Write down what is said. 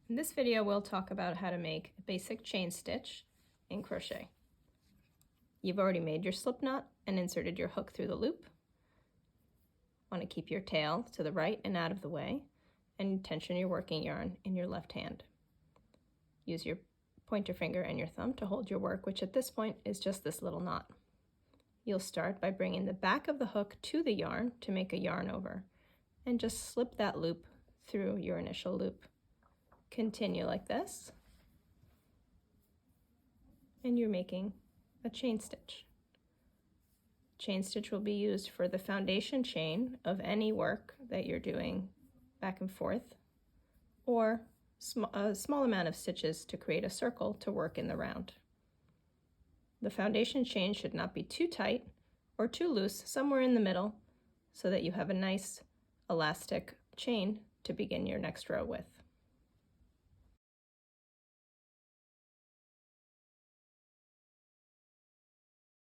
In this video, we'll talk about how to make a basic chain stitch in crochet. You've already made your slip knot and inserted your hook through the loop. Want to keep your tail to the right and out of the way, and tension your working yarn in your left hand. Use your pointer finger and your thumb to hold your work, which at this point is just this little knot. You'll start by bringing the back of the hook to the yarn to make a yarn over, and just slip that loop through your initial loop. Continue like this, and you're making a chain stitch. Chain stitch will be used for the foundation chain of any work that you're doing back and forth, or a small amount of stitches to create a circle to work in the round. The foundation chain should not be too tight or too loose, somewhere in the middle, so that you have a nice elastic chain to begin your next row with.